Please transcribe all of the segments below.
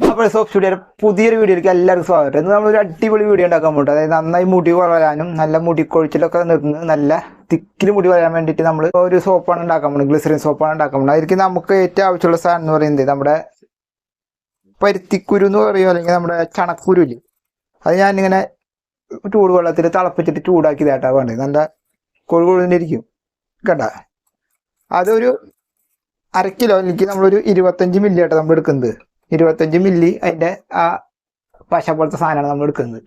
അപ്പോൾ സോപ്പ് സ്റ്റുഡിയോയുടെ പുതിയൊരു വീഡിയോയിലേക്ക് എല്ലാവർക്കും സ്വാഗതം. ഇന്ന് നമ്മളൊരു അടിപൊളി വീഡിയോ ഉണ്ടാക്കാൻ പോകും. അതായത് നന്നായി മുടി വളരാനും നല്ല മുടി കൊഴിച്ചിലൊക്കെ നിർത്തുന്നത് നല്ല തിക്കിൽ മുടി വളരാൻ വേണ്ടിയിട്ട് നമ്മൾ ഒരു സോപ്പാണ് ഉണ്ടാക്കാൻ പോകുന്നത്. ഗ്ലിസറിൻ സോപ്പാണ് ഉണ്ടാക്കാൻ പോകുന്നത്. അതിലേക്ക് നമുക്ക് ഏറ്റവും ആവശ്യമുള്ള സാധനം എന്ന് പറയുന്നത് നമ്മുടെ പരുത്തിക്കുരു എന്ന് പറയുമോ, അല്ലെങ്കിൽ നമ്മുടെ ചണക്കുരു ഇല്ലേ, അത് ഞാനിങ്ങനെ ചൂടുവെള്ളത്തിൽ തിളപ്പിച്ചിട്ട് ചൂടാക്കിയതായിട്ടാണ് വേണ്ടത്. നല്ല കൊഴുകൊഴുന്നിരിക്കും കേട്ടാ. അതൊരു 1/2 കിലോ എനിക്ക് നമ്മളൊരു 25 മില്ലി ആയിട്ടാണ് നമ്മൾ എടുക്കുന്നത്. 25 മില്ലി അതിൻ്റെ ആ പശ പോലത്തെ സാധനമാണ് നമ്മൾ എടുക്കുന്നത്.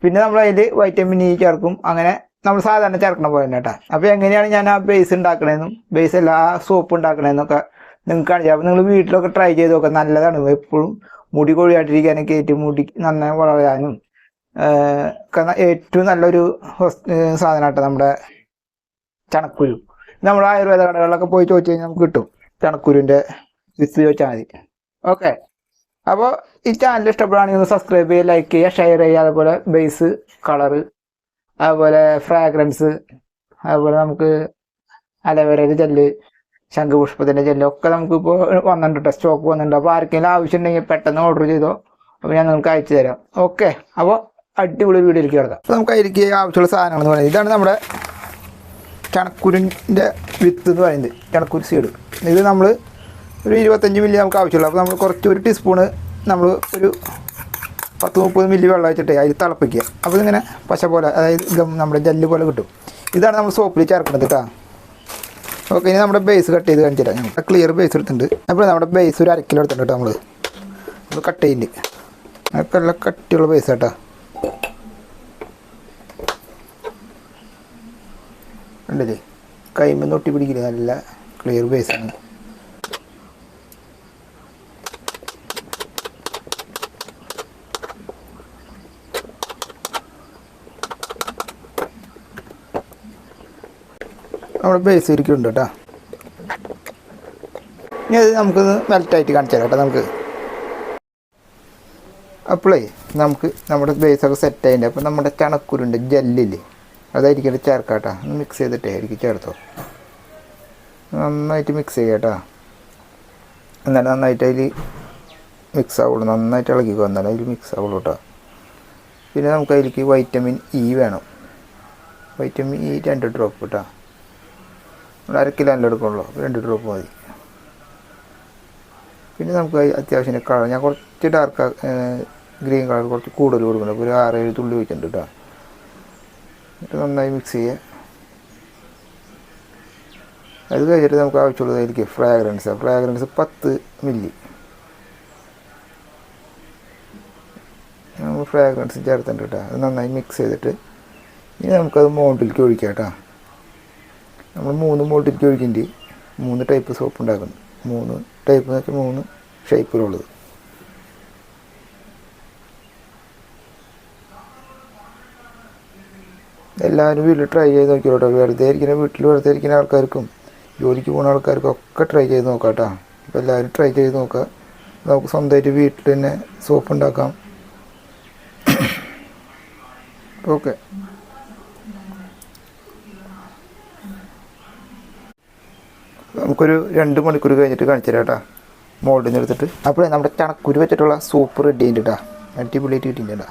പിന്നെ നമ്മൾ അതിൽ വൈറ്റമിൻ ഇ ചേർക്കും. അങ്ങനെ നമ്മൾ സാധാരണ ചേർക്കണ പോലെ തന്നെ കേട്ടോ. അപ്പോൾ എങ്ങനെയാണ് ഞാൻ ആ ബേസ് ഉണ്ടാക്കണതെന്നും ബേസ് എല്ലാ സോപ്പ് ഉണ്ടാക്കണതെന്നൊക്കെ നിങ്ങൾക്ക് കാണിച്ചാൽ, അപ്പോൾ നിങ്ങൾ വീട്ടിലൊക്കെ ട്രൈ ചെയ്ത് നോക്കാം. നല്ലതാണ്. എപ്പോഴും മുടി കൊഴിയാട്ടിരിക്കാനൊക്കെ ഏറ്റവും മുടി നന്നായി വളരാനും ഏറ്റവും നല്ലൊരു സാധനമാട്ടോ നമ്മുടെ ചണക്കുരു. നമ്മുടെ ആയുർവേദ കടകളിലൊക്കെ പോയി ചോദിച്ചു കഴിഞ്ഞാൽ നമുക്ക് കിട്ടും. ചണക്കുരുവിൻ്റെ വിത്ത് ചോദിച്ചാൽ മതി. ഓക്കെ, അപ്പോൾ ഈ ചാനൽ ഇഷ്ടപ്പെടുകയാണെങ്കിൽ ഒന്ന് സബ്സ്ക്രൈബ് ചെയ്യുക, ലൈക്ക് ചെയ്യുക, ഷെയർ ചെയ്യുക. അതുപോലെ ബേസ്, കളറ്, അതുപോലെ ഫ്രാഗ്രൻസ്, അതുപോലെ നമുക്ക് അലോവേരയുടെ ജെല്ല്, ശംഖുപുഷ്പത്തിൻ്റെ ജെല്ല് ഒക്കെ നമുക്കിപ്പോൾ വന്നിട്ടുണ്ട്, സ്റ്റോക്ക് വന്നിട്ടുണ്ട്. അപ്പോൾ ആർക്കെങ്കിലും ആവശ്യമുണ്ടെങ്കിൽ പെട്ടെന്ന് ഓർഡർ ചെയ്തോ, അപ്പോൾ ഞാൻ നിങ്ങൾക്ക് അയച്ചു തരാം. ഓക്കെ, അപ്പോൾ അടിപൊളി വീഡിയോയിലേക്ക് കിടക്കാം. അപ്പോൾ നമുക്ക് അതിലേക്ക് ആവശ്യമുള്ള സാധനങ്ങൾ എന്ന് പറയുന്നത് ഇതാണ്. നമ്മുടെ ചണക്കുരിൻ്റെ വിത്ത് എന്ന് പറയുന്നത്, ചണക്കുരു സീഡ്. ഇത് നമ്മൾ ഒരു 25 മില്ലി നമുക്ക് ആവശ്യമുള്ളൂ. അപ്പോൾ നമ്മൾ കുറച്ച് ഒരു ടീസ്പൂണ് നമ്മൾ ഒരു 10-30 മില്ലി വെള്ളം വെച്ചിട്ട് അതിൽ തിളപ്പിക്കുക. അപ്പോൾ ഇതിങ്ങനെ പശ പോലെ, അതായത് നമ്മുടെ ജെല്ല് പോലെ കിട്ടും. ഇതാണ് നമ്മൾ സോപ്പിൽ ചേർക്കുന്നത് കേട്ടോ. ഓക്കെ, ഇനി നമ്മുടെ ബേസ് കട്ട് ചെയ്ത് കാണിച്ചിട്ടാണ്. ഞങ്ങൾ ക്ലിയർ ബേസ് എടുത്തിട്ടുണ്ട്. അപ്പോൾ നമ്മുടെ ബേസ് ഒരു 1/2 കിലോ എടുത്തിട്ടുണ്ട് നമ്മൾ കട്ട് ചെയ്യുന്നുണ്ട്. അതൊക്കെ നല്ല കട്ടിയുള്ള ബേസ് കേട്ടോ. ഉണ്ടല്ലേ, കൈമ നൊട്ടി പിടിക്കില്ല, നല്ല ക്ലിയർ ബേസാണ്. നമ്മുടെ ബേസ് ഇരിക്കുന്നുണ്ട് കേട്ടോ. ഇനി അത് നമുക്കൊന്ന് മെൽറ്റായിട്ട് കാണിച്ചു തരാം കേട്ടോ നമുക്ക്. അപ്പോളേ നമുക്ക് നമ്മുടെ ബേസൊക്കെ സെറ്റ് ആയിട്ടുണ്ട്. അപ്പോൾ നമ്മുടെ ചണക്കുരുണ്ട് ജെല്ലില്ലേ, അതായിരിക്കും ചേർക്കാം കേട്ടോ. ഒന്ന് മിക്സ് ചെയ്തിട്ടേ ആയിരിക്കും ചേർത്തോ. നന്നായിട്ട് മിക്സ് ചെയ്യാം കേട്ടോ. എന്നാലും നന്നായിട്ട് അതിൽ മിക്സ് ആവുള്ളൂ. നന്നായിട്ട് ഇളകിക്കോ, എന്നാലും അതിൽ മിക്സ് ആവുള്ളൂ കേട്ടോ. പിന്നെ നമുക്ക് അതിലേക്ക് വൈറ്റമിൻ ഇ വേണം. വൈറ്റമിൻ ഇ 2 ഡ്രോപ്പ് കേട്ടോ. 1/2 കിലോ എടുക്കുള്ളൂ, 2 ഡ്രോപ്പ് മതി. പിന്നെ നമുക്ക് അത്യാവശ്യം കളർ, ഞാൻ കുറച്ച് ഡാർക്ക് ഗ്രീൻ കളർ കുറച്ച് കൂടുതൽ കൊടുക്കണം. അപ്പോൾ ഒരു 6-7 തുള്ളി വെച്ചിട്ടുണ്ട് കേട്ടോ. എന്നിട്ട് നന്നായി മിക്സ് ചെയ്യുക. അത് കഴിഞ്ഞിട്ട് നമുക്ക് ആവശ്യമുള്ളതായിരിക്കും ഫ്രാഗ്രൻസ് 10 മില്ലി നമ്മൾ ഫ്രാഗ്രൻസ് ചേർത്തിട്ടുണ്ട് കേട്ടോ. അത് നന്നായി മിക്സ് ചെയ്തിട്ട് ഇനി നമുക്കത് മോൾഡിലേക്ക് ഒഴിക്കാം കേട്ടോ. നമ്മൾ 3 മോൾഡിലേക്ക് ഒഴിക്കുന്നുണ്ട്. 3 ടൈപ്പ് സോപ്പ് ഉണ്ടാക്കുന്നു. 3 ടൈപ്പ് എന്ന് വെച്ചാൽ 3 ഷേപ്പിലുള്ളത്. എല്ലാവരും വീട്ടിൽ ട്രൈ ചെയ്ത് നോക്കിയോട്ടോ. വെറുതെ ഇരിക്കുന്ന വീട്ടിൽ വെറുതെ ഇരിക്കുന്ന ആൾക്കാർക്കും ജോലിക്ക് പോകുന്ന ആൾക്കാർക്കും ഒക്കെ ട്രൈ ചെയ്ത് നോക്കാം കേട്ടോ. അപ്പോൾ എല്ലാവരും ട്രൈ ചെയ്ത് നോക്കുക. നമുക്ക് സ്വന്തമായിട്ട് വീട്ടിൽ തന്നെ സോപ്പ് ഉണ്ടാക്കാം. ഓക്കെ, നമുക്കൊരു 2 മണിക്കൂർ കഴിഞ്ഞിട്ട് കാണിച്ചു തരാം കേട്ടോ, മോൾഡിൽ നിന്ന് എടുത്തിട്ട്. അപ്പോൾ നമ്മുടെ ചണക്കുരു വെച്ചിട്ടുള്ള സൂപ്പ് റെഡി ആയിട്ട് കേട്ടോ. അടിപൊളിയായിട്ട് കിട്ടിയിട്ടുണ്ട് കേട്ടോ.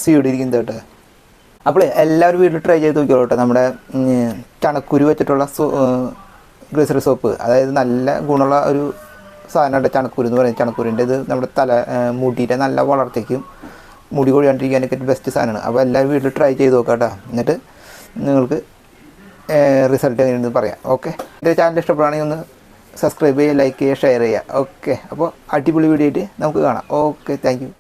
സീഡ് ഇരിക്കുന്നത് കേട്ടോ. അപ്പോൾ എല്ലാവരും വീട്ടിൽ ട്രൈ ചെയ്ത് നോക്കിയോളൂ കേട്ടോ. നമ്മുടെ ചണക്കുരു വെച്ചിട്ടുള്ള ഗ്ലിസറിൻ സോപ്പ്, അതായത് നല്ല ഗുണമുള്ള ഒരു സാധനമുണ്ട് ചണക്കുരു എന്ന് പറയുന്നത്. ചണക്കുരുൻ്റെ ഇത് നമ്മുടെ മുടിയുടെ നല്ല വളർച്ചയ്ക്കും മുടി കൊഴിയാണ്ടിരിക്കാനൊക്കെ ബെസ്റ്റ് സാധനമാണ്. അപ്പോൾ എല്ലാവരും വീട്ടിൽ ട്രൈ ചെയ്ത് നോക്കാം കേട്ടോ. എന്നിട്ട് നിങ്ങൾക്ക് റിസൾട്ട് എങ്ങനെയാണെന്ന് പറയാം. ഓക്കെ, എൻ്റെ ചാനൽ ഇഷ്ടപ്പെടുകയാണെങ്കിൽ ഒന്ന് സബ്സ്ക്രൈബ് ചെയ്യുക, ലൈക്ക് ചെയ്യുക, ഷെയർ ചെയ്യുക. ഓക്കെ, അപ്പോൾ അടിപൊളി വീഡിയോ ആയിട്ട് നമുക്ക് കാണാം. Okay, thank you.